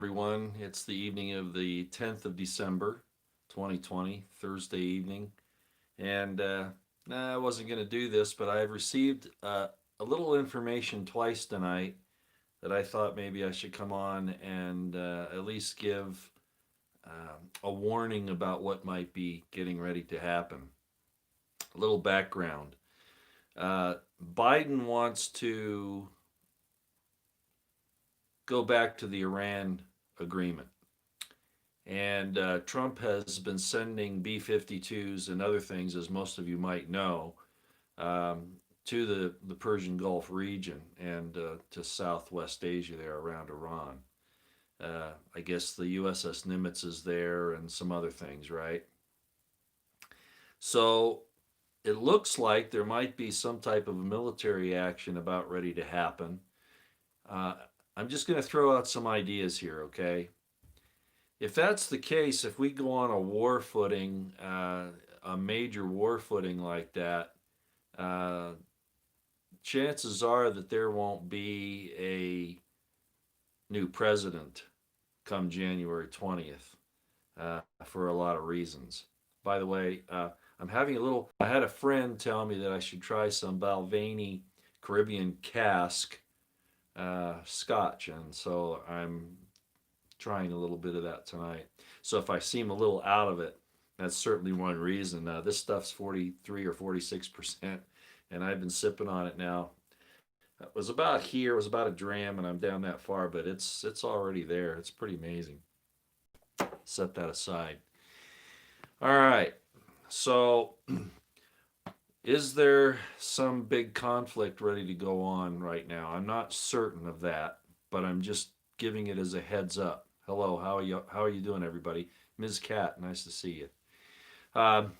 Everyone. It's the evening of the 10th of December, 2020, Thursday evening. And I wasn't going to do this, but I've received a little information twice tonight that I thought maybe I should come on and at least give a warning about what might be getting ready to happen. A little background. Uh, Biden wants to go back to the Iran agreement. And Trump has been sending B 52s and other things, as most of you might know, to the Persian Gulf region and to Southwest Asia there around Iran. I guess the USS Nimitz is there and some other things, right? So it looks like there might be some type of military action about ready to happen. Uh, I'm just going to throw out some ideas here, okay? If that's the case, if we go on a war footing, a major war footing like that, uh, chances are that there won't be a new president come January 20th for a lot of reasons. By the way, I had a friend tell me that I should try some Balvenie Caribbean cask scotch, and so I'm trying a little bit of that tonight. So if I seem a little out of it, that's certainly one reason. This stuff's 43 or 46%, and I've been sipping on it now. It was about here, it was about a dram, and I'm down that far, but it's already there. It's pretty amazing. Set that aside. All right. So, is there some big conflict ready to go on right now? I'm not certain of that, but I'm just giving it as a heads up. Hello, how are you? How are you doing, everybody? Ms. Cat, nice to see you. Um,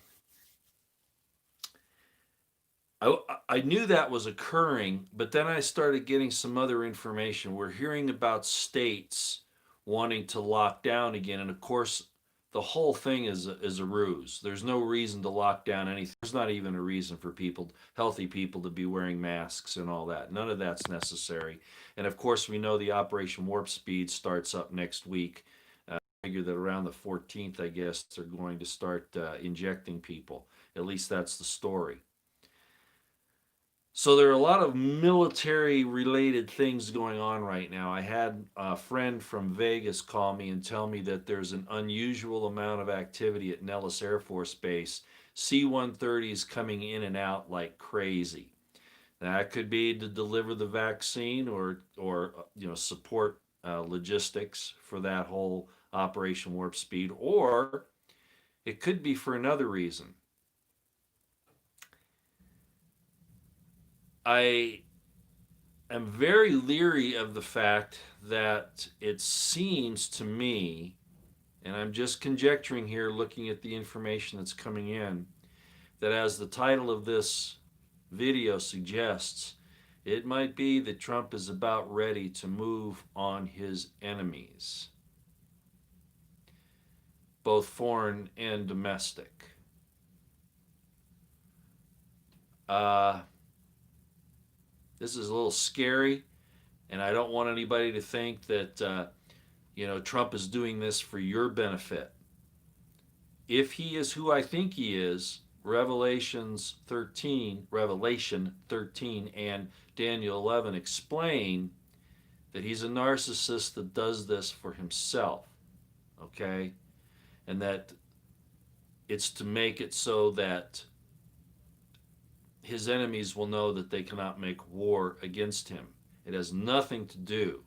I knew that was occurring, but then I started getting some other information. We're hearing about states wanting to lock down again, and of course, the whole thing is a ruse. There's no reason to lock down anything. There's not even a reason for people, healthy people, to be wearing masks and all that. None of that's necessary. And of course, we know the Operation Warp Speed starts up next week. I figure that around the 14th, I guess, they're going to start injecting people. At least that's the story. So there are a lot of military related things going on right now. I had a friend from Vegas call me and tell me that there's an unusual amount of activity at Nellis Air Force Base. C-130s coming in and out like crazy. That could be to deliver the vaccine or support logistics for that whole Operation Warp Speed, or it could be for another reason. I am very leery of the fact that it seems to me, and I'm just conjecturing here looking at the information that's coming in, that as the title of this video suggests, it might be that Trump is about ready to move on his enemies, both foreign and domestic. Uh, this is a little scary, and I don't want anybody to think that Trump is doing this for your benefit. If he is who I think he is, Revelation 13 and Daniel 11 explain that he's a narcissist that does this for himself, okay? And that it's to make it so that his enemies will know that they cannot make war against him. It has nothing to do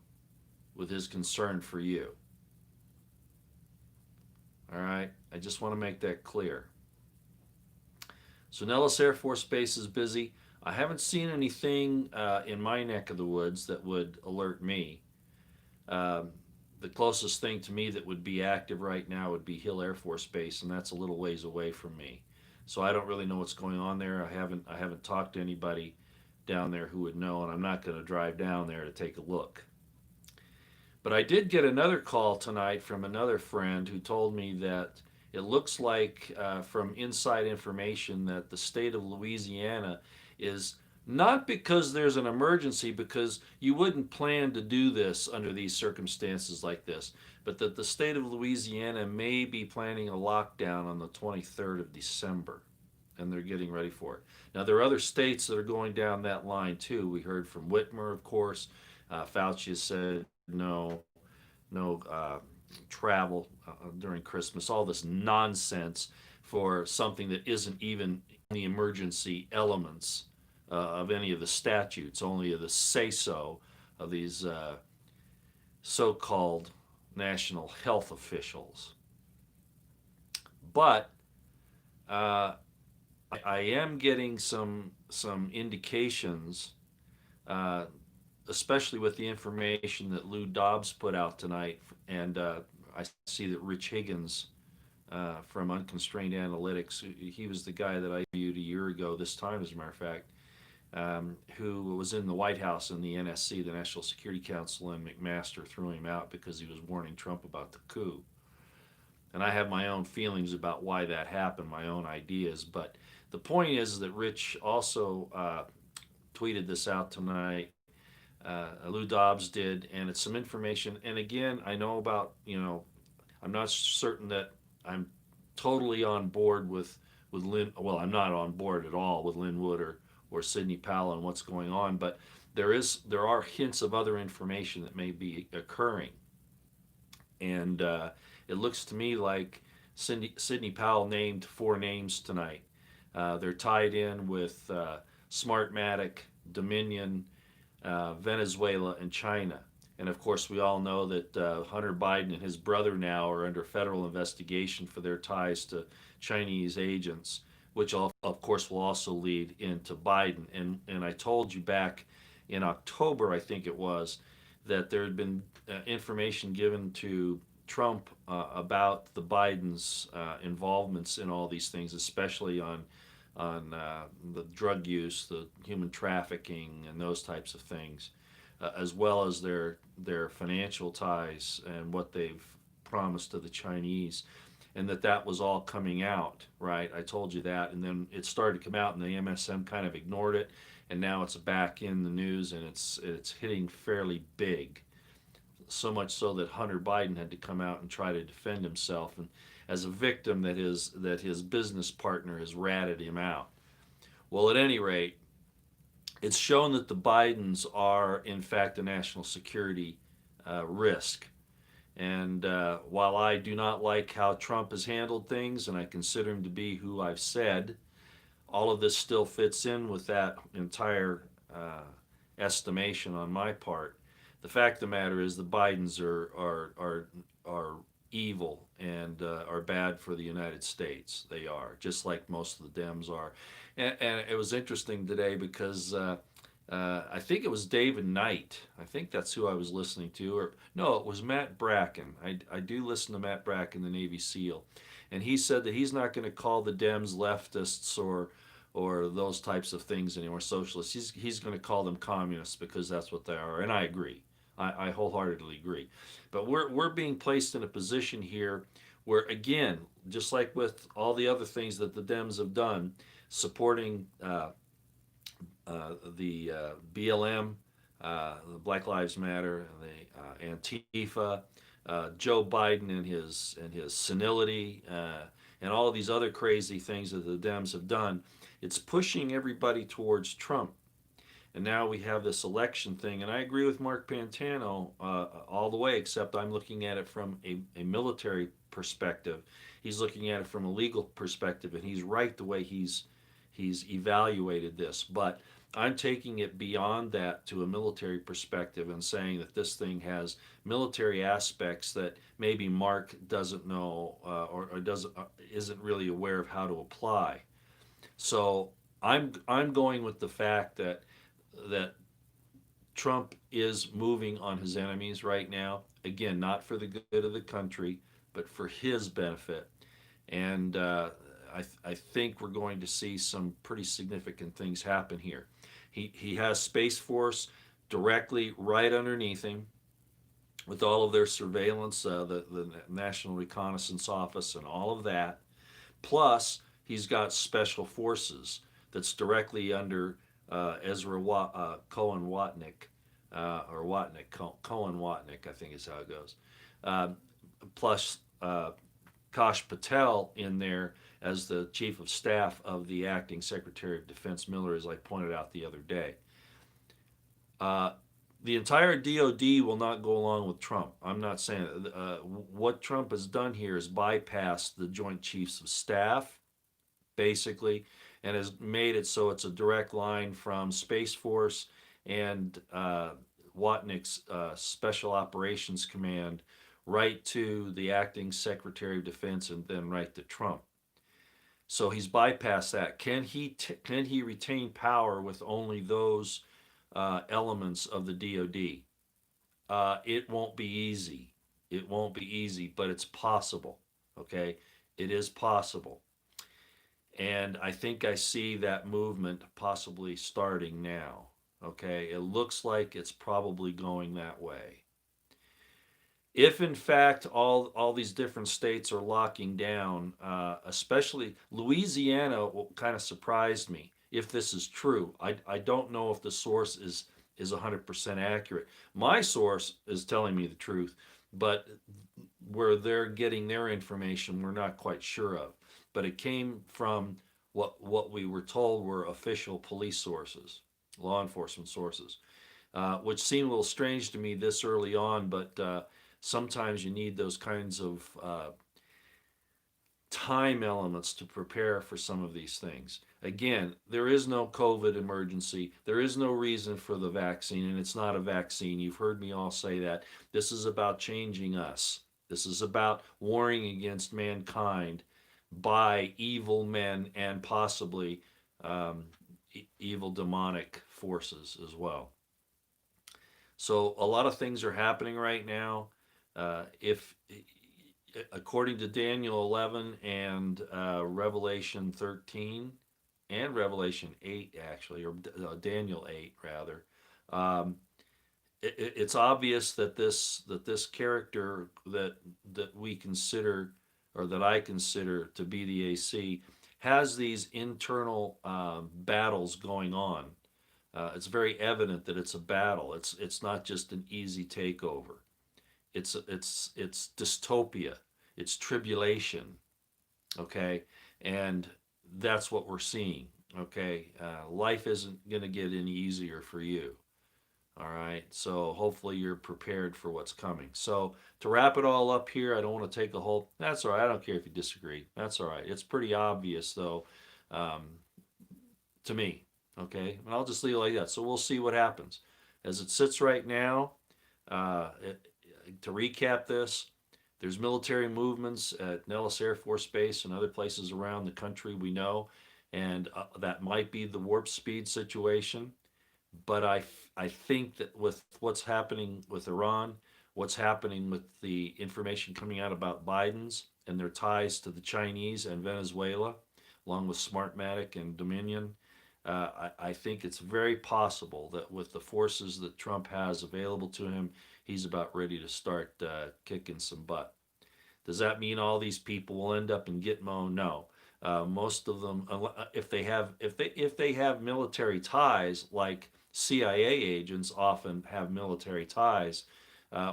with his concern for you. All right? I just want to make that clear. So Nellis Air Force Base is busy. I haven't seen anything in my neck of the woods that would alert me. Um, the closest thing to me that would be active right now would be Hill Air Force Base, and that's a little ways away from me. So I don't really know what's going on there. I haven't talked to anybody down there who would know, and I'm not going to drive down there to take a look. But I did get another call tonight from another friend who told me that it looks like, from inside information, that the state of Louisiana is Not because there's an emergency, because you wouldn't plan to do this under these circumstances like this, but that the state of Louisiana may be planning a lockdown on the 23rd of December, and they're getting ready for it. Now, there are other states that are going down that line too. We heard from Whitmer, of course. Fauci has said no travel during Christmas, all this nonsense for something that isn't even the emergency elements of any of the statutes, only of the say so of these so called national health officials. But uh, I am getting some indications, uh, especially with the information that Lou Dobbs put out tonight, and I see that Rich Higgins from Unconstrained Analytics, he was the guy that I interviewed a year ago this time, as a matter of fact, who was in the White House in the NSC, the National Security Council, and McMaster threw him out because he was warning Trump about the coup. And I have my own feelings about why that happened, my own ideas. But the point is that Rich also tweeted this out tonight. Lou Dobbs did, and it's some information. And again, I know about, I'm not certain that I'm totally on board with Lynn. Well, I'm not on board at all with Lynn Wood or Sidney Powell and what's going on, but there are hints of other information that may be occurring, and it looks to me like Sidney Powell named four names tonight. They're tied in with Smartmatic, Dominion, Venezuela, and China. And of course, we all know that Hunter Biden and his brother now are under federal investigation for their ties to Chinese agents, which of course will also lead into Biden. And I told you back in October, I think it was, that there had been information given to Trump about the Biden's involvements in all these things, especially on the drug use, the human trafficking, and those types of things, as well as their financial ties and what they've promised to the Chinese, and that was all coming out. Right, I told you that, and then it started to come out, and the MSM kind of ignored it, and now it's back in the news, and it's hitting fairly big. So much so that Hunter Biden had to come out and try to defend himself, and as a victim that his business partner has ratted him out. Well, at any rate, it's shown that the Bidens are in fact a national security risk. And while I do not like how Trump has handled things, and I consider him to be who I've said, all of this still fits in with that entire estimation on my part. The fact of the matter is, the Bidens are evil and are bad for the United States. They are, just like most of the Dems are. And it was interesting today because I think it was David Knight. I think that's who I was listening to. Or no, it was Matt Bracken. I do listen to Matt Bracken, the Navy SEAL. And he said that he's not going to call the Dems leftists or those types of things anymore, socialists. He's going to call them communists because that's what they are. And I agree. I wholeheartedly agree. But we're being placed in a position here where, again, just like with all the other things that the Dems have done, supporting the BLM, the Black Lives Matter, the Antifa, Joe Biden and his senility, and all of these other crazy things that the Dems have done, it's pushing everybody towards Trump. And now we have this election thing, and I agree with Mark Pantano all the way, except I'm looking at it from a military perspective. He's looking at it from a legal perspective, and he's right the way he's evaluated this. But I'm taking it beyond that to a military perspective and saying that this thing has military aspects that maybe Mark doesn't know or isn't really aware of how to apply. So I'm going with the fact that Trump is moving on his enemies right now. Again, not for the good of the country, but for his benefit. And I think we're going to see some pretty significant things happen here. He has Space Force directly right underneath him with all of their surveillance, the National Reconnaissance Office, and all of that. Plus, he's got Special Forces that's directly under Cohen Watnick, or Watnick, Cohen Watnick, I think is how it goes. Uh, plus Kash Patel in there as the chief of staff of the acting Secretary of Defense Miller, as I pointed out the other day. Uh, the entire DOD will not go along with Trump. I'm not saying what Trump has done here is bypassed the Joint Chiefs of Staff, basically, and has made it so it's a direct line from Space Force and Watnick's Special Operations Command right to the acting Secretary of Defense and then right to Trump. So he's bypassed that. Can he retain power with only those elements of the DoD? It won't be easy. It won't be easy, but it's possible. Okay, it is possible, and I think I see that movement possibly starting now. Okay, it looks like it's probably going that way. If in fact all these different states are locking down, especially Louisiana, kind of surprised me. If this is true, I don't know if the source is 100% accurate. My source is telling me the truth, but where they're getting their information, we're not quite sure of. But it came from what we were told were official police sources, law enforcement sources, which seemed a little strange to me this early on, but sometimes you need those kinds of time elements to prepare for some of these things. Again, there is no COVID emergency. There is no reason for the vaccine, and it's not a vaccine. You've heard me all say that. This is about changing us. This is about warring against mankind by evil men and possibly evil demonic forces as well. So a lot of things are happening right now. If according to Daniel 11 and Revelation 13 and Revelation 8, actually, or Daniel 8 rather, um, it's obvious that this character that we consider, or that I consider to be the AC, has these internal battles going on. It's very evident that it's a battle. It's not just an easy takeover. It's dystopia. It's tribulation. Okay, and that's what we're seeing. Okay, life isn't going to get any easier for you. All right, so hopefully you're prepared for what's coming. So to wrap it all up here, I don't want to take a whole. That's all right. I don't care if you disagree. That's all right. It's pretty obvious though, um, to me. Okay, and I'll just leave it like that. So we'll see what happens as it sits right now. It, to recap this, there's military movements at Nellis Air Force Base and other places around the country we know, and that might be the warp speed situation. But I think that with what's happening with Iran, what's happening with the information coming out about Biden's and their ties to the Chinese and Venezuela, along with Smartmatic and Dominion, I think it's very possible that with the forces that Trump has available to him, he's about ready to start kicking some butt. Does that mean all these people will end up in Gitmo? No. Most of them, if they have military ties, like CIA agents often have military ties,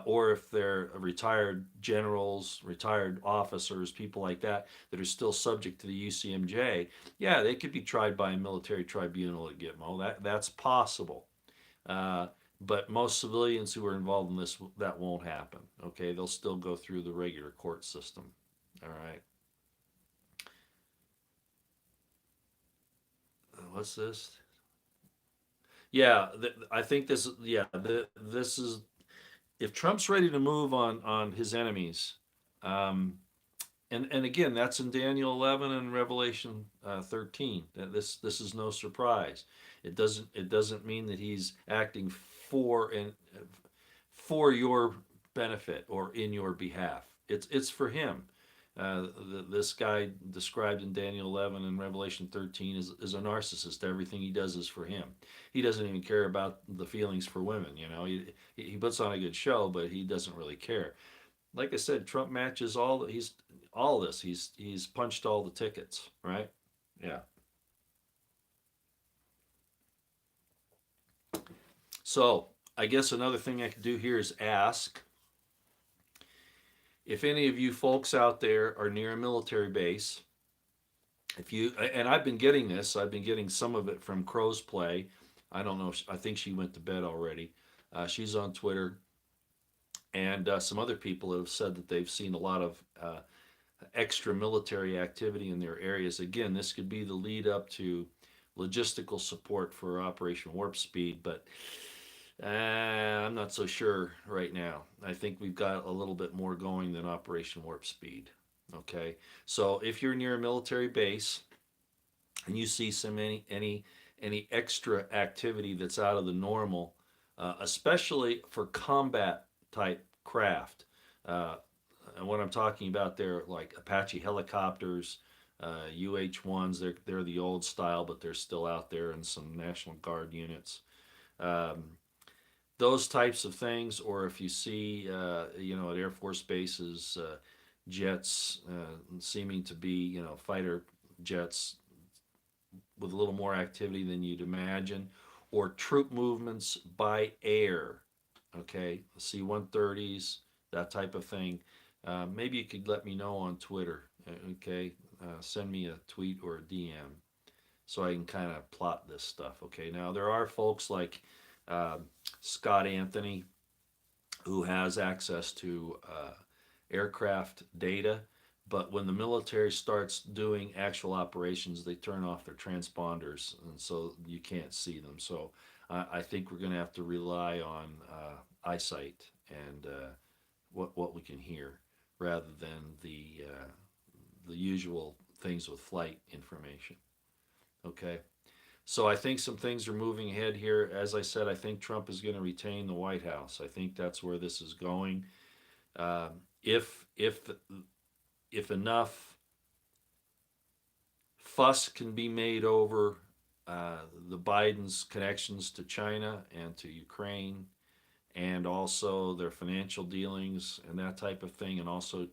or if they're retired generals, retired officers, people like that that are still subject to the UCMJ, yeah, they could be tried by a military tribunal at Gitmo. That's possible. Uh, but most civilians who are involved in this, that won't happen. Okay, they'll still go through the regular court system. All right. What's this? Yeah, I think this. Yeah, this is if Trump's ready to move on his enemies. Um, and again, that's in Daniel 11 and Revelation 13. That this is no surprise. It doesn't mean that he's acting for your benefit or in your behalf. It's for him. This guy described in Daniel 11 and Revelation 13 is a narcissist. Everything he does is for him. He doesn't even care about the feelings for women. He puts on a good show, but he doesn't really care. Like I said, Trump matches all this. He's punched all the tickets, right? Yeah. So I guess another thing I could do here is ask if any of you folks out there are near a military base. If you, and I've been getting this, I've been getting some of it from Crow's Play. I don't know. I think she went to bed already. She's on Twitter, and some other people have said that they've seen a lot of extra military activity in their areas. Again, this could be the lead up to logistical support for Operation Warp Speed, but I'm not so sure right now. I think we've got a little bit more going than Operation Warp Speed. Okay, so if you're near a military base and you see any extra activity that's out of the normal, especially for combat type craft, uh, and what I'm talking about there, like Apache helicopters, UH-1s, they're the old style, but they're still out there, and some National Guard units. Um, those types of things, or if you see, at Air Force bases, jets seeming to be, fighter jets with a little more activity than you'd imagine, or troop movements by air, okay, C-130s, that type of thing. Maybe you could let me know on Twitter, okay? Send me a tweet or a DM so I can kind of plot this stuff, okay? Now, there are folks like uh, Scott Anthony who has access to aircraft data. But when the military starts doing actual operations, they turn off their transponders, and so you can't see them. So I think we're going to have to rely on eyesight and what we can hear, rather than the usual things with flight information. Okay. So I think some things are moving ahead here. As I said, I think Trump is going to retain the White House. I think that's where this is going. If enough fuss can be made over the Biden's connections to China and to Ukraine, and also their financial dealings and that type of thing, and also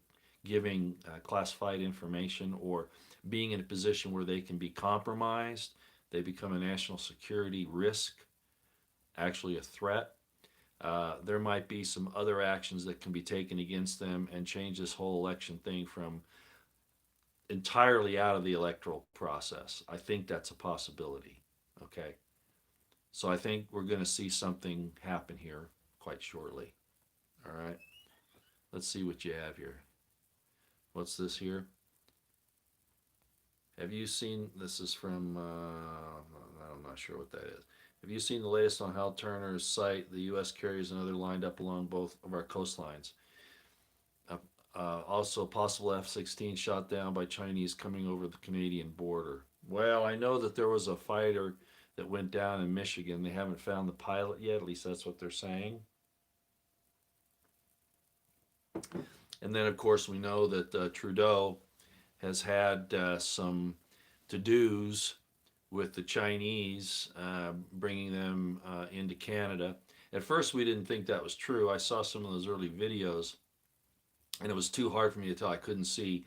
giving classified information, or being in a position where they can be compromised, they become a national security risk, actually a threat. There might be some other actions that can be taken against them and change this whole election thing from entirely out of the electoral process. I think that's a possibility. Okay. So I think we're going to see something happen here quite shortly. All right. Let's see what you have here. What's this here? Have you seen? This is from. I'm not sure what that is. Have you seen the latest on Hal Turner's site? The U.S. carriers and other lined up along both of our coastlines. Also, possible F-16 shot down by Chinese coming over the Canadian border. Well, I know that there was a fighter that went down in Michigan. They haven't found the pilot yet. At least that's what they're saying. And then, of course, we know that Trudeau has had some to-dos with the Chinese, bringing them into Canada. At first, we didn't think that was true. I saw some of those early videos, and it was too hard for me to tell. I couldn't see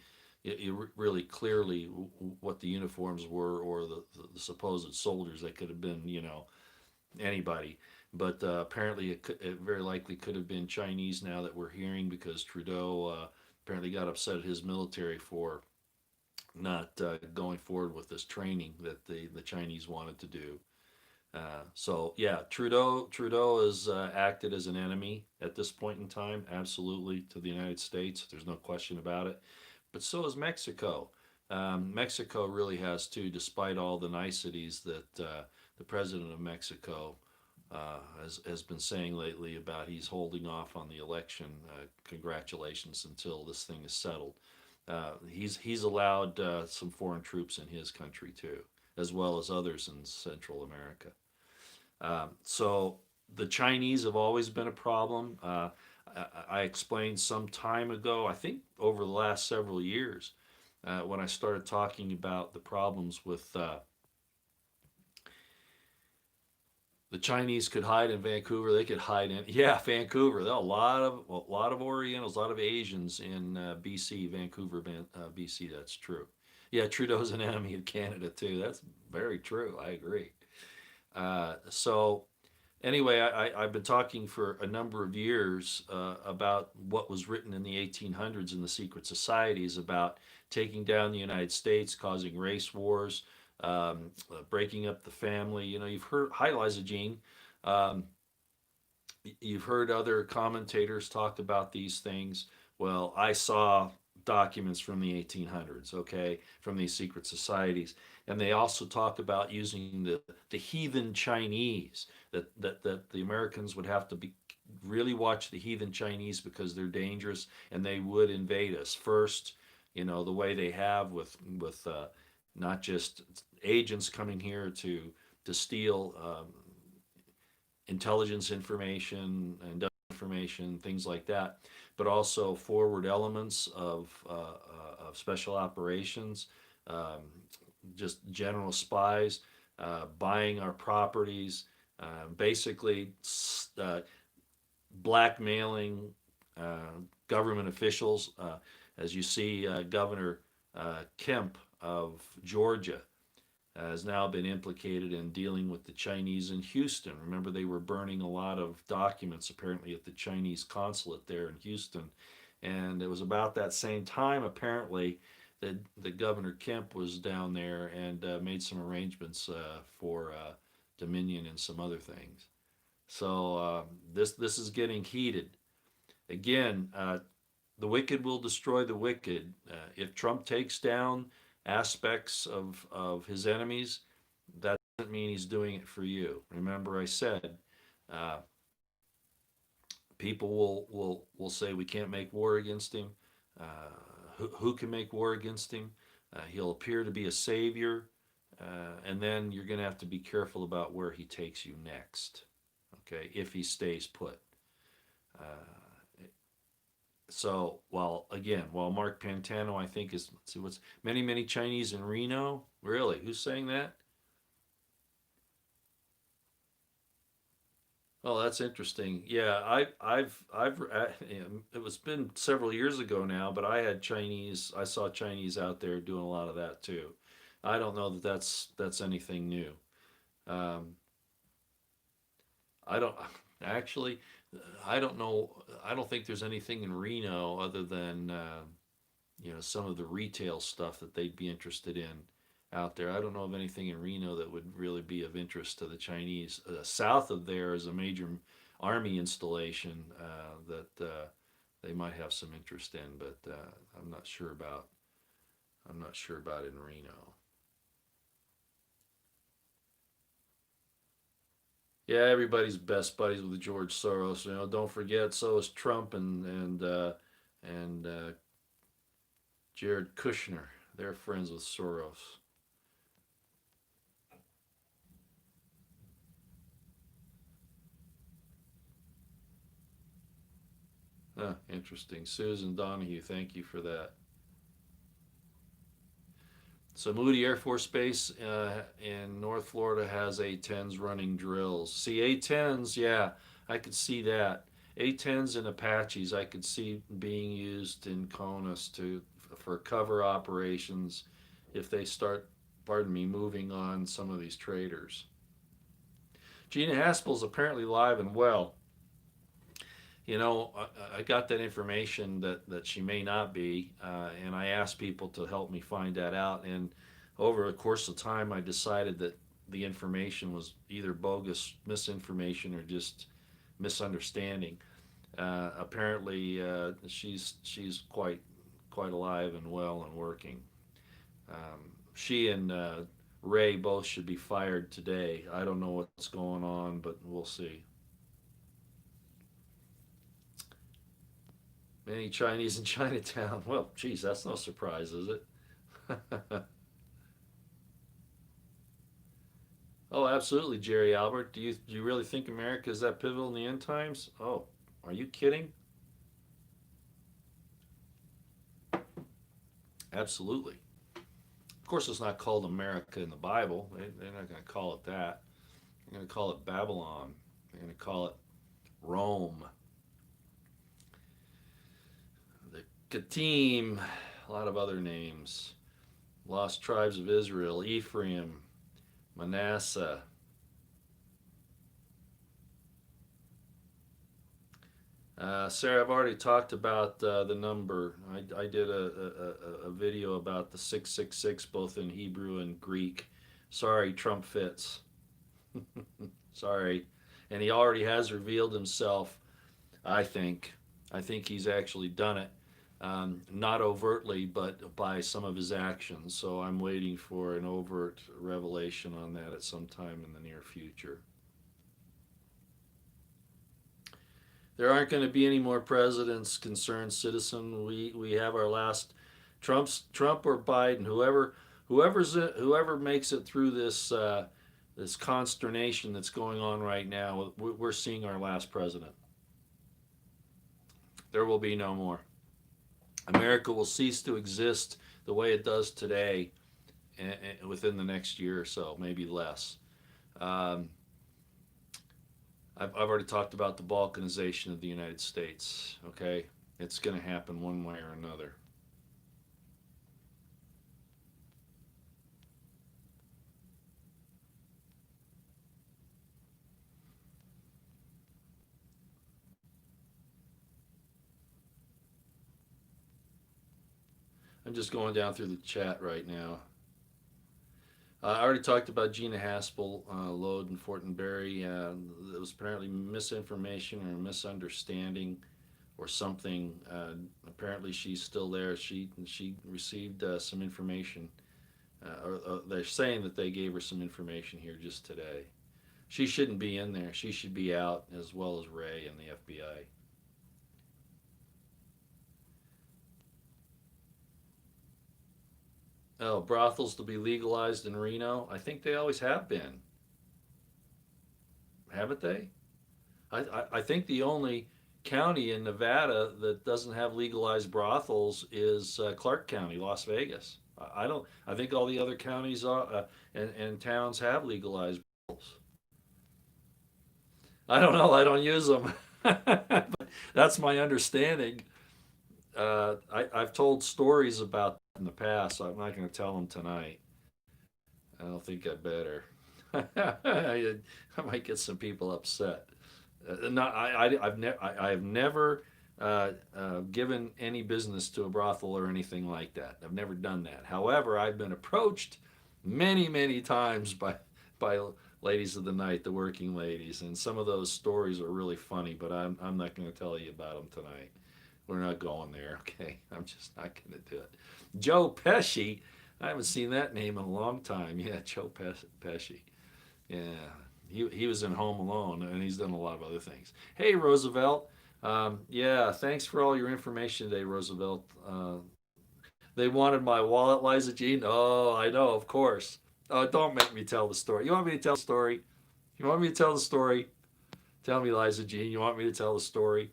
really clearly what the uniforms were, or the supposed soldiers. They could have been, anybody. But apparently, it very likely could have been Chinese, now that we're hearing, because Trudeau apparently got upset at his military for not going forward with this training that the Chinese wanted to do. So yeah, Trudeau has acted as an enemy at this point in time, absolutely, to the United States. There's no question about it. But so is Mexico. Mexico really has too, despite all the niceties that the president of Mexico has been saying lately about he's holding off on the election. Congratulations until this thing is settled. He's allowed some foreign troops in his country too, as well as others in Central America. So the Chinese have always been a problem. I explained some time ago, I think over the last several years, when I started talking about the problems with the Chinese could hide in Vancouver. They could hide in, yeah, Vancouver. There are a lot of Orientals, a lot of Asians in BC, Vancouver, BC. That's true. Yeah, Trudeau's an enemy of Canada too. That's very true. I agree. So Anyway, I've been talking for a number of years about what was written in the 1800s in the secret societies about taking down the United States, causing race wars, breaking up the family. You know, you've heard, hi, Liza Jean. Um, you've heard other commentators talk about these things. Well, I saw documents from the 1800s, okay, from these secret societies. And they also talk about using the heathen Chinese, that the Americans would have to be really watch the heathen Chinese because they're dangerous and they would invade us first, you know, the way they have with not just agents coming here to steal intelligence information and information, things like that, but also forward elements of special operations, um, just general spies, buying our properties, basically uh, blackmailing government officials. As you see, Governor Kemp of Georgia has now been implicated in dealing with the Chinese in Houston. Remember, they were burning a lot of documents apparently at the Chinese consulate there in Houston. And it was about that same time, apparently, that the Governor Kemp was down there and made some arrangements for Dominion and some other things. So this is getting heated. Again, the wicked will destroy the wicked. If Trump takes down aspects of his enemies, that doesn't mean he's doing it for you. Remember, I said uh, people will say we can't make war against him. Uh, who can make war against him? He'll appear to be a savior, and then you're going to have to be careful about where he takes you next. Okay, if he stays put. Uh, So while Mark Pantano, I think is let's see what's many Chinese in Reno. Really, who's saying that? Oh, that's interesting. Yeah, it was been several years ago now, but I had Chinese. I saw Chinese out there doing a lot of that too. I don't know that that's anything new. Um, I don't actually. I don't know. I don't think there's anything in Reno other than you know, some of the retail stuff that they'd be interested in out there. I don't know of anything in Reno that would really be of interest to the Chinese. South of there is a major army installation that they might have some interest in, but I'm not sure about. I'm not sure about in Reno. Yeah, everybody's best buddies with George Soros. You know, don't forget, so is Trump and Jared Kushner. They're friends with Soros. Interesting. Susan Donahue, thank you for that. So Moody Air Force Base in North Florida has A-10s running drills. See A-10s, yeah, I could see that. A-10s and Apaches, I could see being used in CONUS to for cover operations if they start, pardon me, moving on some of these traders. Gina Haspel's apparently live and well. You know, I got that information that she may not be, and I asked people to help me find that out. And over the course of time, I decided that the information was either bogus misinformation or just misunderstanding. Apparently, she's quite alive and well and working. She and Ray both should be fired today. I don't know what's going on, but we'll see. Many Chinese in Chinatown. Well, geez, that's no surprise, is it? Oh, absolutely, Jerry Albert. Do you really think America is that pivotal in the end times? Oh, are you kidding? Absolutely. Of course, it's not called America in the Bible. They're not going to call it that. They're going to call it Babylon. They're going to call it Rome, the Katim, a lot of other names. Lost tribes of Israel, Ephraim, Manasseh, Sarah, I've already talked about the number. I did a video about the 666, both in Hebrew and Greek. Sorry, Trump fits. Sorry. And he already has revealed himself, I think. I think he's actually done it. Not overtly, but by some of his actions. So I'm waiting for an overt revelation on that at some time in the near future. There aren't going to be any more presidents, concerned citizen. We have our last. Trump or Biden, whoever makes it through this consternation that's going on right now. We're seeing our last president. There will be no more. America will cease to exist the way it does today within the next year or so, maybe less. Um, I've already talked about the balkanization of the United States. Okay, it's going to happen one way or another. I'm just going down through the chat right now. I already talked about Gina Haspel load in Fortenberry. It was apparently misinformation or misunderstanding or something. Apparently, she's still there. She received some information, or they're saying that they gave her some information here just today. She shouldn't be in there. She should be out, as well as Ray and the FBI. Oh, brothels to be legalized in Reno? I think they always have been, haven't they? I think the only county in Nevada that doesn't have legalized brothels is Clark County, Las Vegas. I don't. I think all the other counties and towns have legalized brothels. I don't know. I don't use them. But that's my understanding. I've told stories about that in the past, so I'm not going to tell them tonight. I don't think I better. I might get some people upset. Not, I have never given any business to a brothel or anything like that. I've never done that. However, I've been approached many times by ladies of the night, the working ladies, and some of those stories are really funny. But I'm not going to tell you about them tonight. We're not going there. Okay, I'm just not going to do it. Joe Pesci. I haven't seen that name in a long time. Yeah, Joe Pesci. Yeah, he was in Home Alone, and he's done a lot of other things. Hey, Roosevelt. Yeah, thanks for all your information today, Roosevelt. They wanted my wallet, Liza Jean. Oh, I know, of course. Oh, don't make me tell the story. You want me to tell the story? You want me to tell the story? Tell me, Liza Jean. You want me to tell the story?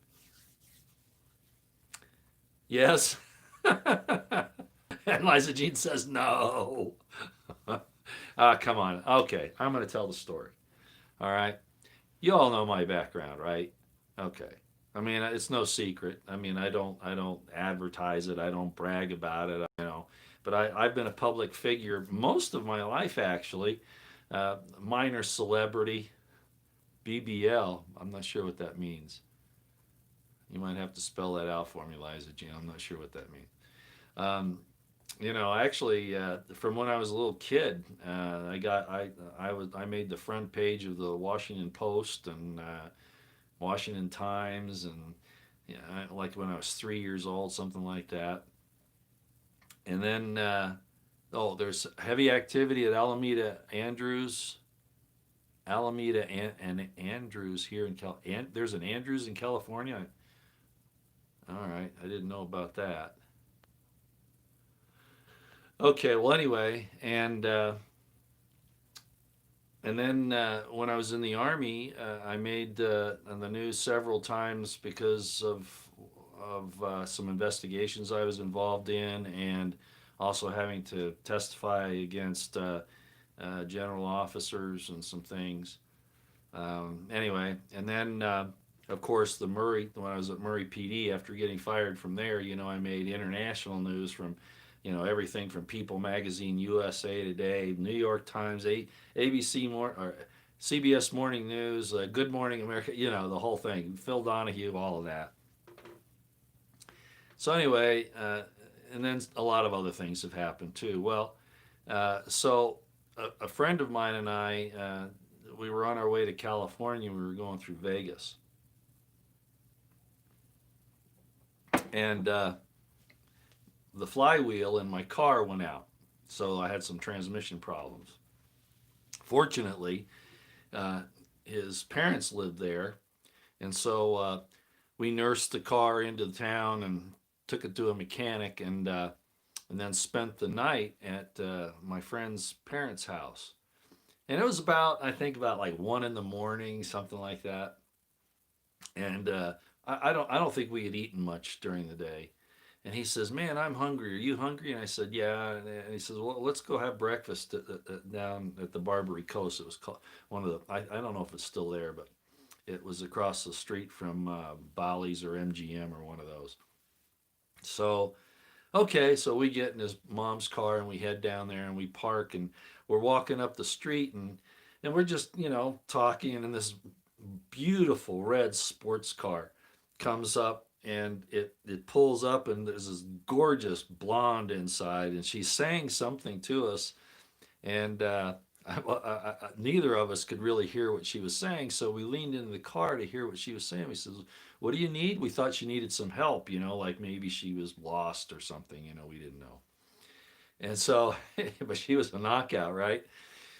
Yes. And Liza Jean says no. Come on. Okay, I'm going to tell the story. All right. You all know my background, right? Okay. I mean, it's no secret. I mean, I don't advertise it. I don't brag about it. But I've been a public figure most of my life, actually. Minor celebrity, BBL. I'm not sure what that means. You might have to spell that out for me, Liza Jean. I'm not sure what that means. Um, actually, from when I was a little kid, I made the front page of the Washington Post and Washington Times, and like when I was 3 years old, something like that. And then, there's heavy activity at Alameda and Andrews here in there's an Andrews in California. All right, I didn't know about that. Okay, well, anyway, and then when I was in the army, I made on the news several times because of some investigations I was involved in, and also having to testify against general officers and some things. Anyway, and then of course when I was at Murray PD after getting fired from there, I made international news from everything from People Magazine, USA Today, New York Times, ABC or CBS Morning News, Good Morning America, the whole thing. Phil Donahue, all of that. So anyway, and then a lot of other things have happened too. Well, so a friend of mine and I, we were on our way to California. We were going through Vegas, and the flywheel in my car went out. So I had some transmission problems. Fortunately, uh, his parents lived there, and so we nursed the car into the town and took it to a mechanic, and then spent the night at my friend's parents' house. And it was about, I think, about like 1 in the morning, something like that. And I don't think we had eaten much during the day. And he says, "Man, I'm hungry. Are you hungry?" And I said, "Yeah." And he says, "Well, let's go have breakfast down at the Barbary Coast." It was called one of the. I don't know if it's still there, but it was across the street from Bolly's or MGM or one of those. So okay, so we get in his mom's car and we head down there and we park and we're walking up the street and we're just, talking, and this beautiful red sports car comes up and it pulls up, and there's this gorgeous blonde inside, and she's saying something to us, and neither of us could really hear what she was saying, so we leaned into the car to hear what she was saying. We said, "What do you need?" We thought she needed some help, like maybe she was lost or something, we didn't know. And so, but she was a knockout, right?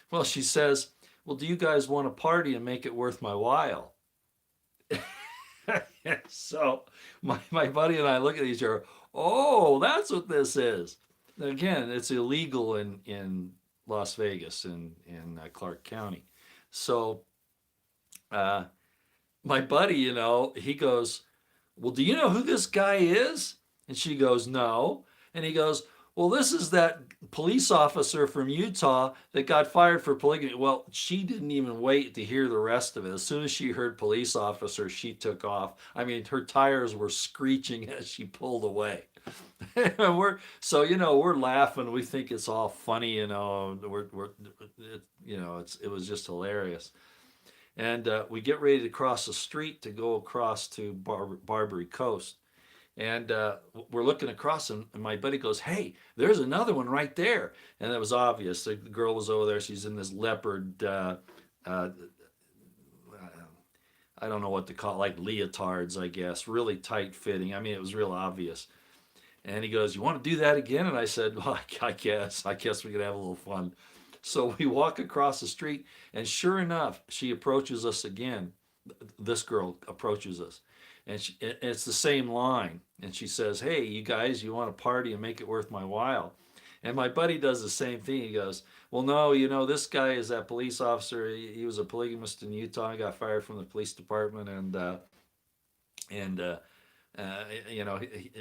Well, she says, "Well, do you guys want to party and make it worth my while?" So my buddy and I look at each other. Oh, that's what this is. Again, it's illegal in Las Vegas in Clark County. So uh, my buddy, he goes, "Well, do you know who this guy is?" And she goes, "No." And he goes, "Well, this is that police officer from Utah that got fired for polygamy." Well, she didn't even wait to hear the rest of it. As soon as she heard police officer, she took off. I mean, her tires were screeching as she pulled away. And we're laughing. We think it's all funny, it was just hilarious. And we get ready to cross the street to go across to Barbary Coast. And we're looking across, and my buddy goes, "Hey, there's another one right there." And it was obvious. The girl was over there. She's in this leopard, uh, I don't know what to call it, like leotards, I guess, really tight fitting. I mean, it was real obvious. And he goes, "You want to do that again?" And I said, "Well, I guess we could have a little fun." So we walk across the street, and sure enough, she approaches us again. This girl approaches us, and it's the same line. And she says, "Hey, you guys, you want to party and make it worth my while?" And my buddy does the same thing. He goes, "Well, no, this guy is that police officer. He was a polygamist in Utah. He got fired from the police department, and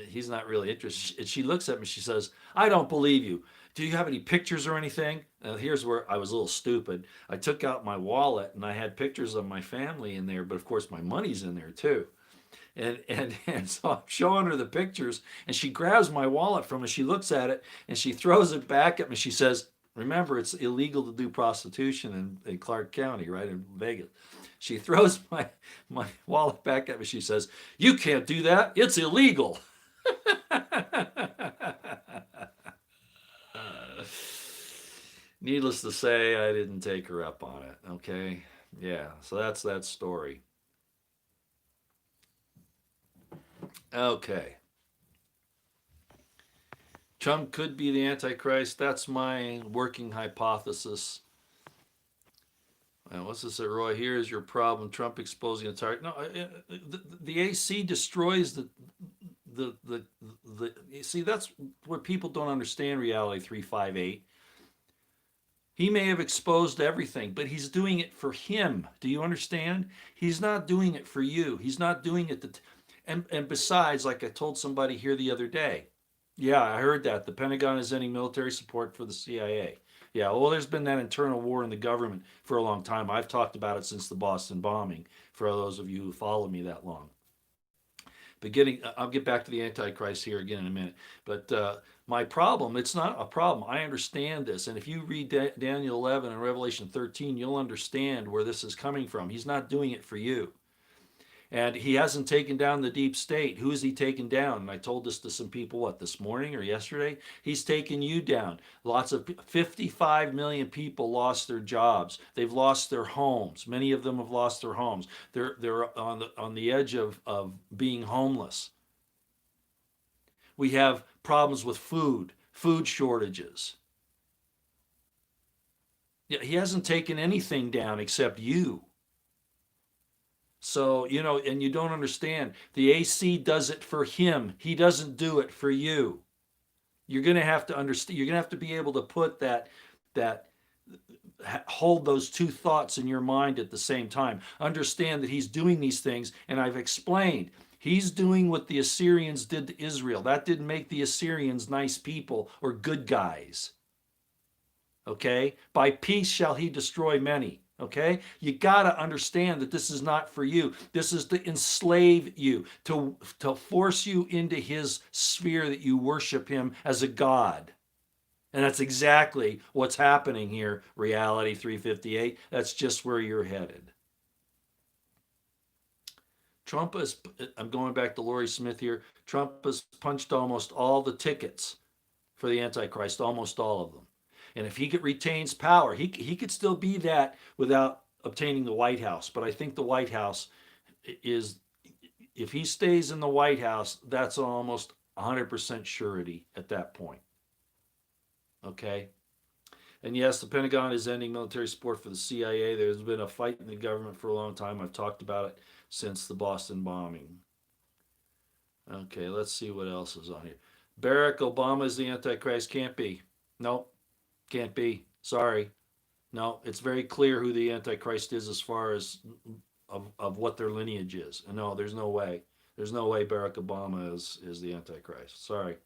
he's not really interested." She looks at me. She says, "I don't believe you. Do you have any pictures or anything?" Here's where I was a little stupid. I took out my wallet and I had pictures of my family in there, but of course my money's in there too. And so I'm showing her the pictures, and she grabs my wallet from me. She looks at it and she throws it back at me. She says, "Remember, it's illegal to do prostitution in Clark County, right, in Vegas." She throws my wallet back at me. She says, "You can't do that. It's illegal." Needless to say, I didn't take her up on it. Okay. Yeah. So that's that story. Okay. Trump could be the Antichrist. That's my working hypothesis. What's this, Roy? Here is your problem. Trump exposing a target. No, the AC destroys the. You see, that's what people don't understand. Reality 358. He may have exposed everything, but he's doing it for him. Do you understand? He's not doing it for you. He's not doing it and besides, like I told somebody here the other day. Yeah, I heard that. The Pentagon is ending military support for the CIA. Yeah, well, there's been that internal war in the government for a long time. I've talked about it since the Boston bombing, for those of you who follow me that long. But I'll get back to the Antichrist here again in a minute. But my problem, it's not a problem. I understand this. And if you read Daniel 11 and Revelation 13, you'll understand where this is coming from. He's not doing it for you. And he hasn't taken down the deep state. Who is he taking down? And I told this to some people, what, this morning or yesterday? He's taking you down. Lots of 55 million people lost their jobs. They've lost their homes. Many of them have lost their homes. They're on the edge of being homeless. We have problems with food shortages. Yeah, he hasn't taken anything down except you. So, and you don't understand. The AC does it for him. He doesn't do it for you. You're going to have to understand. You're going to have to be able to put that hold those two thoughts in your mind at the same time. Understand that he's doing these things, and I've explained. He's doing what the Assyrians did to Israel. That didn't make the Assyrians nice people or good guys. Okay? By peace shall he destroy many. Okay? You got to understand that this is not for you. This is to enslave you, to force you into his sphere that you worship him as a god. And that's exactly what's happening here, Reality 358. That's just where you're headed. Trump has, I'm going back to Lori Smith here, Trump has punched almost all the tickets for the Antichrist, almost all of them. And if he retains power, he could still be that without obtaining the White House. But I think the White House is, if he stays in the White House, that's almost 100% surety at that point. Okay? And yes, the Pentagon is ending military support for the CIA. There's been a fight in the government for a long time. I've talked about it since the Boston bombing. Okay, let's see what else is on here. Barack Obama is the Antichrist. Can't be. Nope. Can't be. Sorry. No, it's very clear who the Antichrist is as far as of what their lineage is. And no, there's no way. There's no way Barack Obama is the Antichrist. Sorry.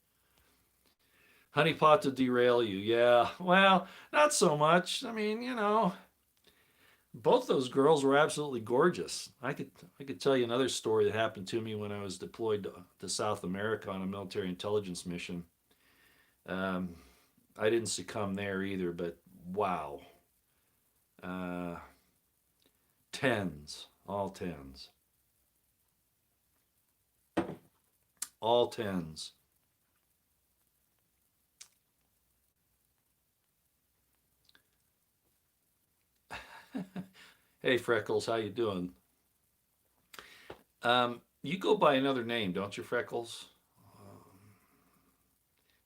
Honeypot to derail you. Yeah. Well, not so much. I mean, both those girls were absolutely gorgeous. I could tell you another story that happened to me when I was deployed to South America on a military intelligence mission. Um, I didn't succumb there either, but wow. Uh, Tens, all tens, all tens. Hey Freckles, how you doing? You go by another name, don't you, Freckles?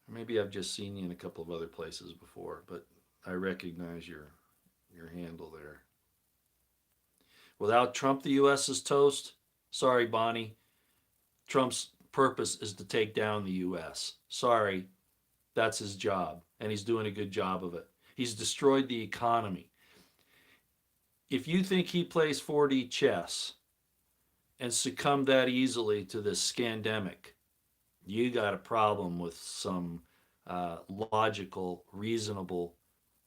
Or maybe I've just seen you in a couple of other places before, but I recognize your handle there. Without Trump, the U.S. is toast. Sorry, Bonnie. Trump's purpose is to take down the U.S. Sorry, that's his job, and he's doing a good job of it. He's destroyed the economy. If you think he plays 4D chess and succumbed that easily to this scandemic, you got a problem with some logical, reasonable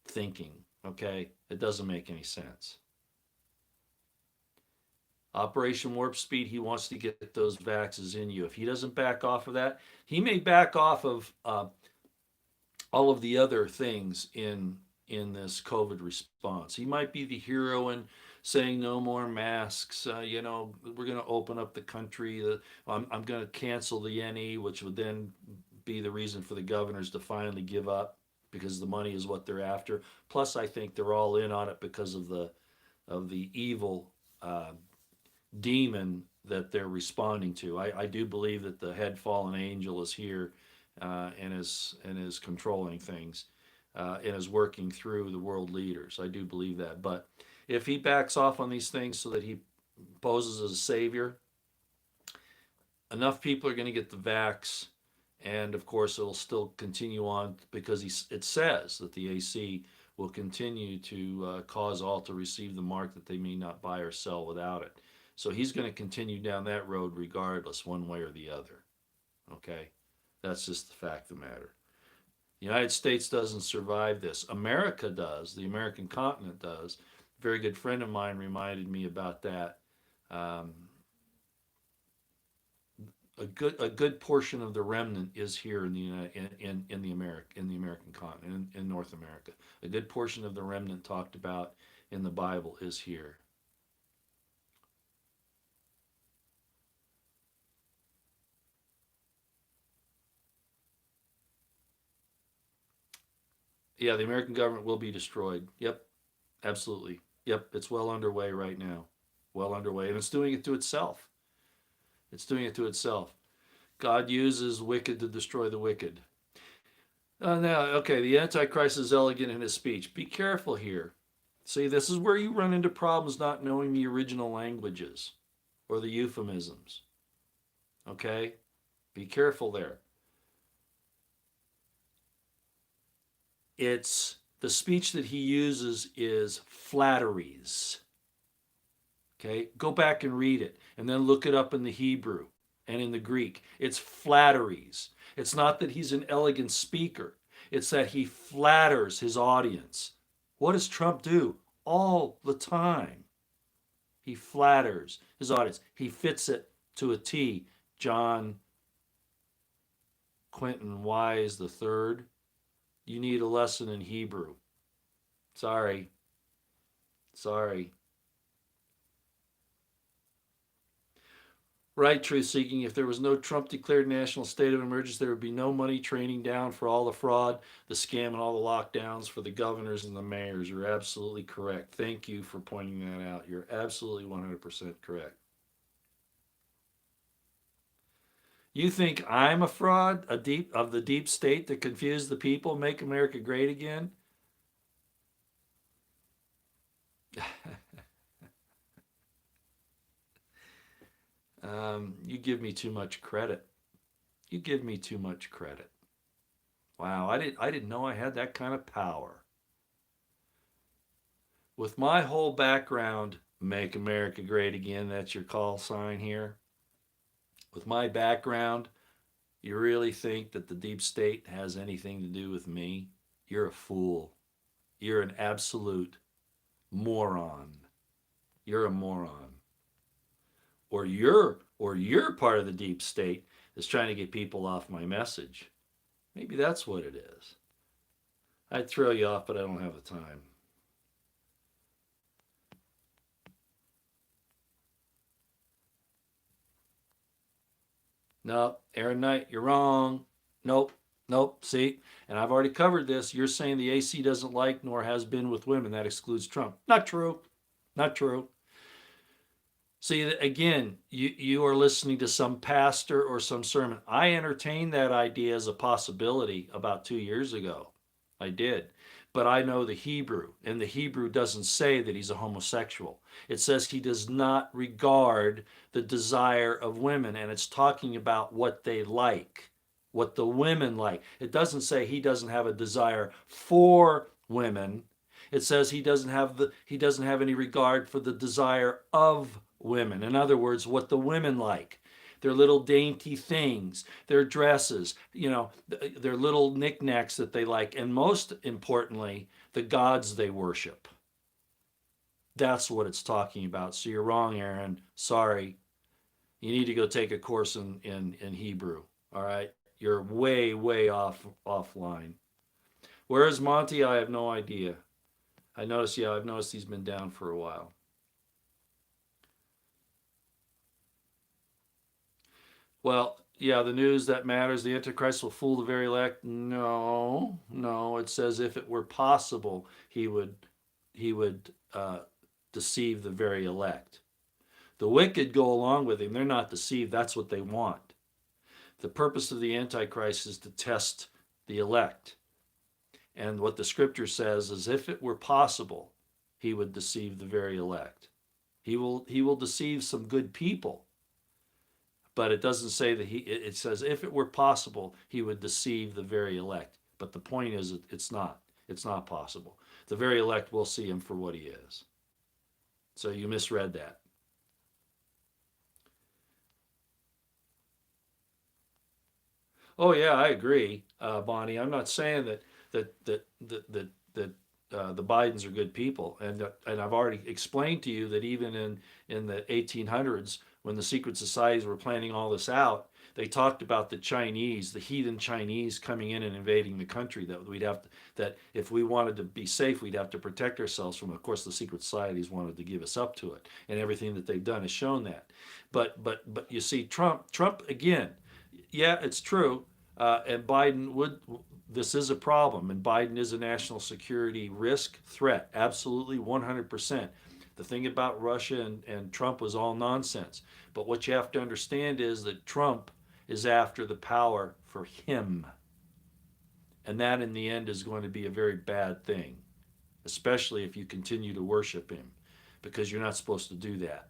thinking. Okay? It doesn't make any sense. Operation Warp Speed, he wants to get those vaxes in you. If he doesn't back off of that, he may back off of all of the other things in this COVID response. He might be the hero in saying no more masks. We're going to open up the country. I'm going to cancel the NE, which would then be the reason for the governors to finally give up because the money is what they're after. Plus, I think they're all in on it because of the evil demon that they're responding to. I do believe that the head fallen angel is here and is controlling things and is working through the world leaders. I do believe that. But if he backs off on these things so that he poses as a savior, enough people are going to get the vax. And of course, it'll still continue on because it says that the AC will continue to cause all to receive the mark that they may not buy or sell without it. So he's going to continue down that road regardless, one way or the other. Okay? That's just the fact of the matter. The United States doesn't survive this. America does. The American continent does. A very good friend of mine reminded me about that. Um, a good portion of the remnant is here in the American continent in North America. A good portion of the remnant talked about in the Bible is here. Yeah, the American government will be destroyed. Yep, absolutely. Yep, it's well underway right now. Well underway. And it's doing it to itself. It's doing it to itself. God uses wicked to destroy the wicked. Now, okay, the Antichrist is elegant in his speech. Be careful here. See, this is where you run into problems not knowing the original languages or the euphemisms. Okay? Be careful there. It's the speech that he uses is flatteries. Okay? Go back and read it and then look it up in the Hebrew and in the Greek. It's flatteries. It's not that he's an elegant speaker, it's that he flatters his audience. What does Trump do? All the time. He flatters his audience. He fits it to a T. John Quentin Wise the third. You need a lesson in Hebrew. Sorry. Sorry. Right, truth seeking. If there was no Trump declared national state of emergency, there would be no money training down for all the fraud, the scam, and all the lockdowns for the governors and the mayors. You're absolutely correct. Thank you for pointing that out. You're absolutely 100% correct. You think I'm a fraud, a deep of the deep state that confused the people, make America great again? You give me too much credit. You give me too much credit. Wow, I didn't know I had that kind of power. With my whole background, make America great again, that's your call sign here. With my background, you really think that the deep state has anything to do with me? You're a fool. You're an absolute moron. You're a moron. Or you're part of the deep state that's trying to get people off my message. Maybe that's what it is. I'd throw you off, but I don't have the time. No, Aaron Knight, you're wrong. Nope, nope. See, and I've already covered this. You're saying the AC doesn't like nor has been with women. That excludes Trump. Not true. Not true. See, again, you are listening to some pastor or some sermon. I entertained that idea as a possibility about 2 years ago. I did. But I know the Hebrew, and the Hebrew doesn't say that he's a homosexual. It says he does not regard the desire of women, and it's talking about what they like, what the women like. It doesn't say he doesn't have a desire for women. It says he doesn't have any regard for the desire of women. In other words, what the women like. Their little dainty things, their dresses, their little knickknacks that they like, and most importantly, the gods they worship. That's what it's talking about. So you're wrong, Aaron. Sorry. You need to go take a course in Hebrew. All right. You're way, way offline. Where is Monty? I have no idea. I've noticed he's been down for a while. Well, yeah, the news that matters. The Antichrist will fool the very elect. No, no. It says if it were possible, he would deceive the very elect. The wicked go along with him. They're not deceived. That's what they want. The purpose of the Antichrist is to test the elect. And what the scripture says is if it were possible, he would deceive the very elect. He will deceive some good people, but it doesn't say that it says if it were possible, he would deceive the very elect. But the point is it's not possible. The very elect will see him for what he is. So you misread that. Oh yeah, I agree, Bonnie. I'm not saying that the Bidens are good people, and I've already explained to you that even in the 1800s, when the secret societies were planning all this out, they talked about the Chinese, the heathen Chinese, coming in and invading the country. That if we wanted to be safe, we'd have to protect ourselves from. Of course, the secret societies wanted to give us up to it, and everything that they've done has shown that. But you see, Trump again. Yeah, it's true, and Biden would. this is a problem, and Biden is a national security risk threat. Absolutely, 100%. The thing about Russia and Trump was all nonsense. But what you have to understand is that Trump is after the power for him. And that in the end is going to be a very bad thing, especially if you continue to worship him, because you're not supposed to do that.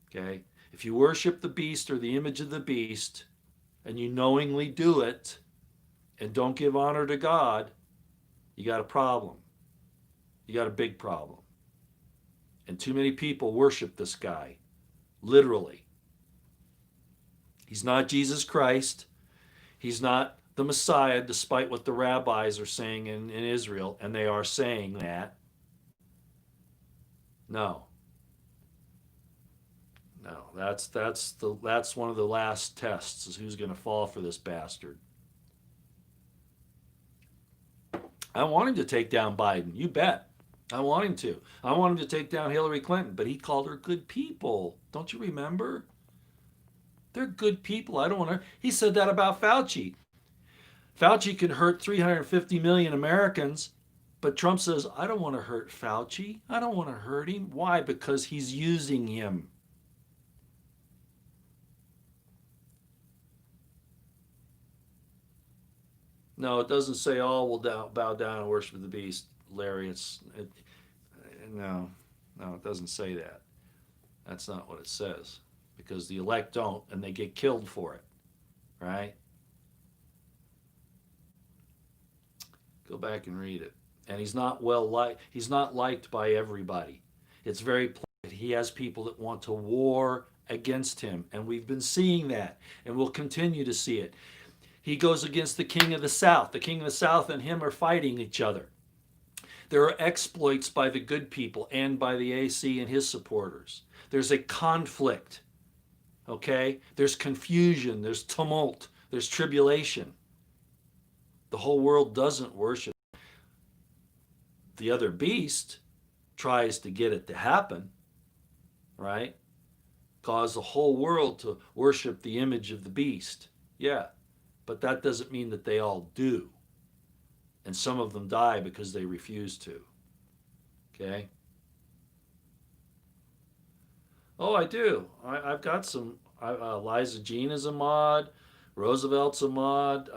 Okay? If you worship the beast or the image of the beast and you knowingly do it and don't give honor to God, you got a problem. You got a big problem. And too many people worship this guy, literally. He's not Jesus Christ. He's not the Messiah, despite what the rabbis are saying in Israel, and they are saying that. No, no, that's one of the last tests is who's going to fall for this bastard. I want him to take down Biden. You bet. I want him to. I want him to take down Hillary Clinton, but he called her good people. Don't you remember? They're good people. I don't want to. He said that about Fauci. Fauci can hurt 350 million Americans, but Trump says, I don't want to hurt Fauci. I don't want to hurt him. Why? Because he's using him. No, it doesn't say all will bow down and worship the beast, Larry. No, no, it doesn't say that. That's not what it says. Because the elect don't, and they get killed for it, right? Go back and read it. And he's not well liked. He's not liked by everybody. It's very plain that he has people that want to war against him, and we've been seeing that, and we'll continue to see it. He goes against the king of the South. The king of the South and him are fighting each other. There are exploits by the good people and by the AC and his supporters. There's a conflict. Okay? There's confusion, there's tumult, there's tribulation. The whole world doesn't worship. The other beast tries to get it to happen, right? Cause the whole world to worship the image of the beast. Yeah, but that doesn't mean that they all do. And some of them die because they refuse to. Okay? Oh, I do. I've got some. Liza Jean is a mod. Roosevelt's a mod.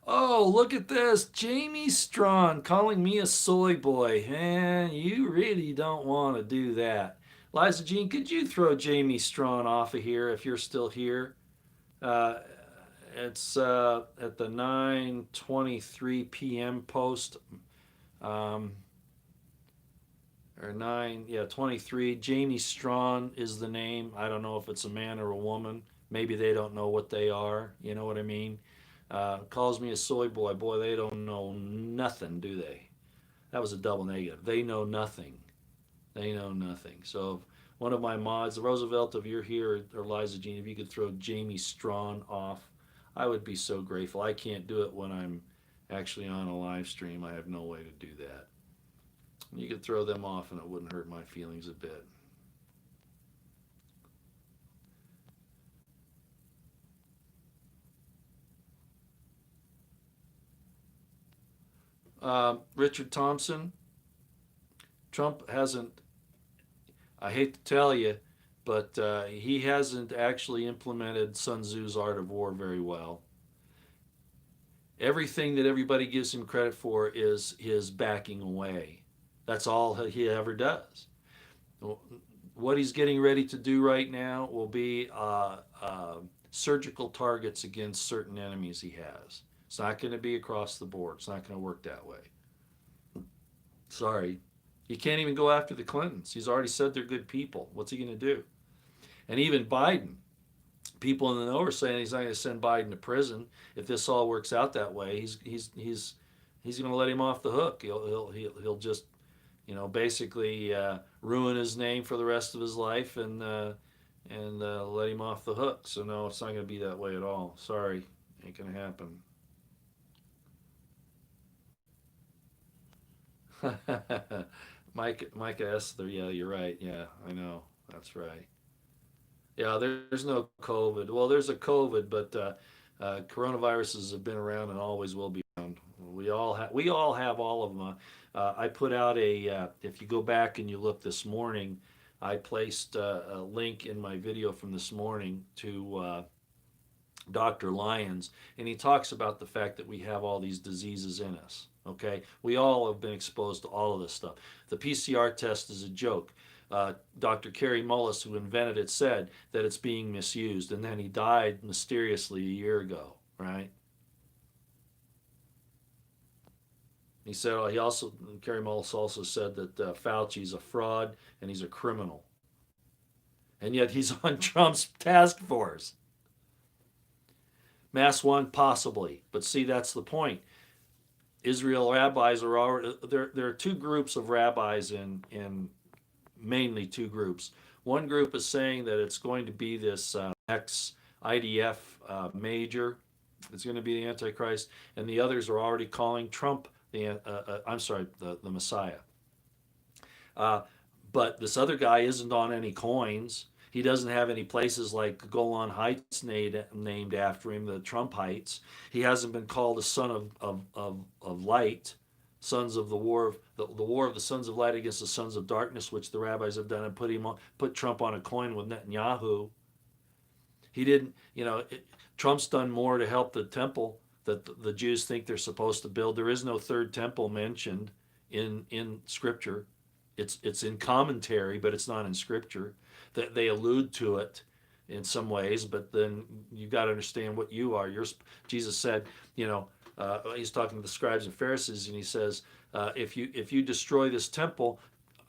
Oh, look at this. Jamie Strawn calling me a soy boy. Man, you really don't want to do that. Liza Jean, could you throw Jamie Strawn off of here if you're still here? Uh, it's at the 9:23 p.m. post. Um, or 23. Jamie Strawn is the name. I don't know if it's a man or a woman. Maybe they don't know what they are. You know what I mean? Calls me a soy boy. Boy, they don't know nothing, do they? That was a double negative. They know nothing. They know nothing. So one of my mods, Roosevelt, if you're here, or Liza Jean, if you could throw Jamie Strawn off, I would be so grateful. I can't do it when I'm actually on a live stream. I have no way to do that. You could throw them off and it wouldn't hurt my feelings a bit. Richard Thompson, Trump hasn't, I hate to tell you, but he hasn't actually implemented Sun Tzu's Art of War very well. Everything that everybody gives him credit for is his backing away. That's all he ever does. What he's getting ready to do right now will be surgical targets against certain enemies he has. It's not going to be across the board. It's not going to work that way. Sorry. He can't even go after the Clintons. He's already said they're good people. What's he going to do? And even Biden, people in the know are saying he's not going to send Biden to prison if this all works out that way. He's going to let him off the hook. He'll just basically ruin his name for the rest of his life and let him off the hook. So no, it's not going to be that way at all. Sorry, ain't going to happen. Micah Esther, yeah, you're right. Yeah, I know. That's right. Yeah, there's no COVID. Well, there's a COVID, but Coronaviruses have been around and always will be around. We all have all of them. I put out if you go back and you look this morning, I placed a link in my video from this morning to Dr. Lyons, and he talks about the fact that we have all these diseases in us. Okay, we all have been exposed to all of this stuff. The PCR test is a joke. Dr. Kerry Mullis, who invented it, said that it's being misused, and then he died mysteriously a year ago, right? He said Kerry Mullis also said that Fauci's a fraud and he's a criminal, and yet he's on Trump's task force. Mass one, possibly, but see, that's the point. Israel rabbis are already there are two groups of rabbis in mainly two groups. One group is saying that it's going to be this ex IDF major. It's going to be the antichrist, and the others are already calling Trump the Messiah. But this other guy isn't on any coins. He doesn't have any places like Golan Heights named after him, the Trump Heights. He hasn't been called the son of light, sons of the war of the sons of light against the sons of darkness, which the rabbis have done, and put Trump on a coin with Netanyahu. He didn't, Trump's done more to help the temple that the Jews think they're supposed to build. There is no third temple mentioned in Scripture. It's in commentary, but it's not in Scripture. That they allude to it in some ways, but then you've got to understand what you are. Jesus said, he's talking to the scribes and Pharisees, and he says, if you destroy this temple,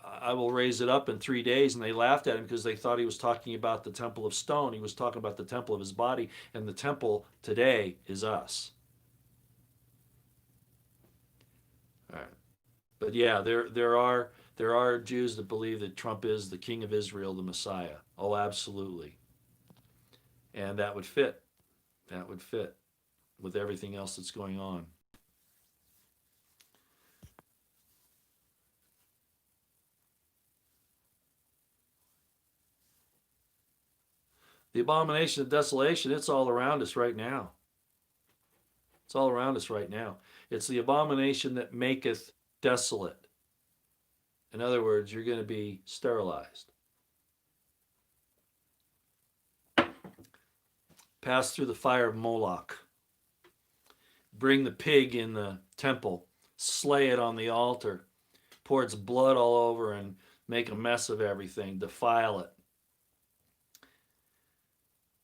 I will raise it up in 3 days. And they laughed at him because they thought he was talking about the temple of stone. He was talking about the temple of his body, and the temple today is us. All right. But yeah, there are Jews that believe that Trump is the King of Israel, the Messiah. Oh, absolutely. And that would fit. That would fit with everything else that's going on. The abomination of desolation, it's all around us right now. It's all around us right now. It's the abomination that maketh desolate. In other words, you're going to be sterilized. Pass through the fire of Moloch. Bring the pig in the temple. Slay it on the altar. Pour its blood all over and make a mess of everything. Defile it.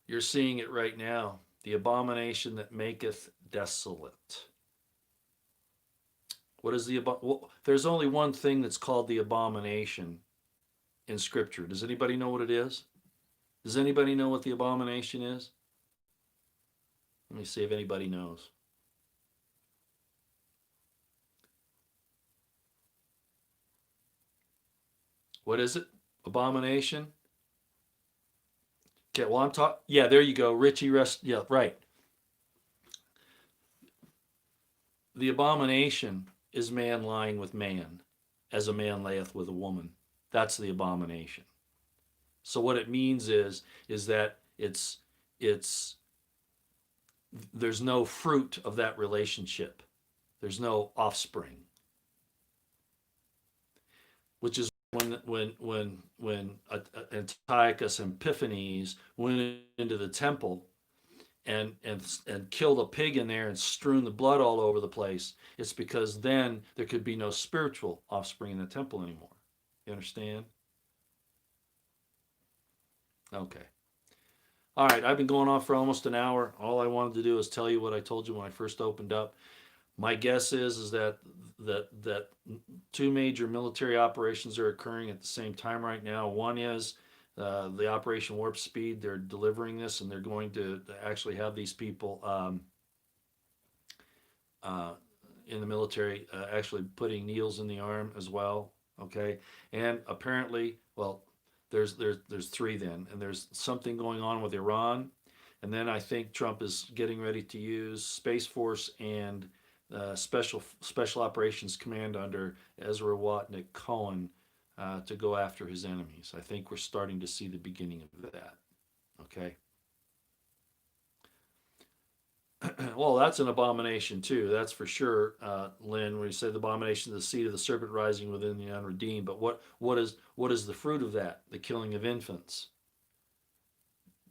You're seeing it right now. The abomination that maketh desolate. What is there's only one thing that's called the abomination in Scripture. Does anybody know what it is? Does anybody know what the abomination is? Let me see if anybody knows. What is it? Abomination? Okay, well, I'm talking. Yeah, there you go. Yeah, right. The abomination is man lying with man, as a man layeth with a woman. That's the abomination. So what it means is that there's no fruit of that relationship. There's no offspring. Which is when Antiochus Epiphanes went into the temple and killed a pig in there and strewn the blood all over the place, it's because then there could be no spiritual offspring in the temple anymore. You understand? Okay. All right, I've been going on for almost an hour. All I wanted to do is tell you what I told you when I first opened up. My guess is that two major military operations are occurring at the same time right now. One is the Operation Warp Speed. They're delivering this, and they're going to actually have these people in the military actually putting needles in the arm as well. Okay, and apparently, well, there's three then, and there's something going on with Iran, and then I think Trump is getting ready to use Space Force and Special Operations Command under Ezra Watnick Cohen to go after his enemies. I think we're starting to see the beginning of that. Okay. Well, that's an abomination too. That's for sure, Lynn. When you say the abomination of the seed of the serpent rising within the unredeemed, but what is the fruit of that? The killing of infants,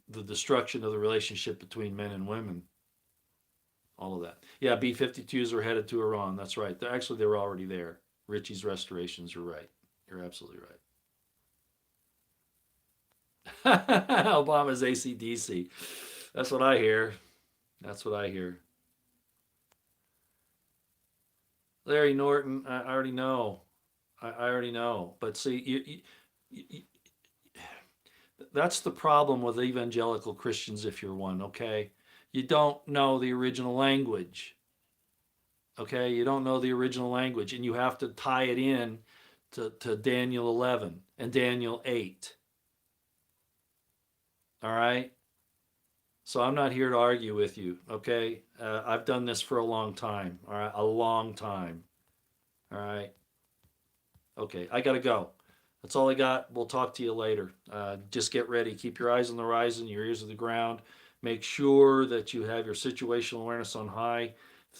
the destruction of the relationship between men and women, all of that. Yeah, B-52s are headed to Iran. That's right. They were already there. Richie's restorations are right. You're absolutely right. Obama's ACDC. That's what I hear. That's what I hear. Larry Norton, I already know. I already know. But see, you, that's the problem with evangelical Christians, if you're one, okay? You don't know the original language, okay? You don't know the original language, and you have to tie it in to Daniel 11 and Daniel 8, all right? So I'm not here to argue with you, okay? I've done this for a long time, all right? A long time, all right? Okay, I gotta go. That's all I got. We'll talk to you later. Just get ready. Keep your eyes on the horizon, your ears to the ground. Make sure that you have your situational awareness on high.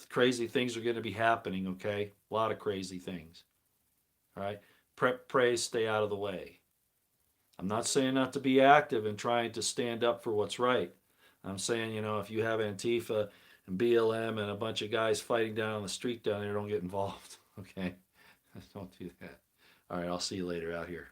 Crazy things are going to be happening, okay? A lot of crazy things. All right? Pray, stay out of the way. I'm not saying not to be active and trying to stand up for what's right. I'm saying, if you have Antifa and BLM and a bunch of guys fighting down on the street down there, don't get involved, okay? Don't do that. All right, I'll see you later out here.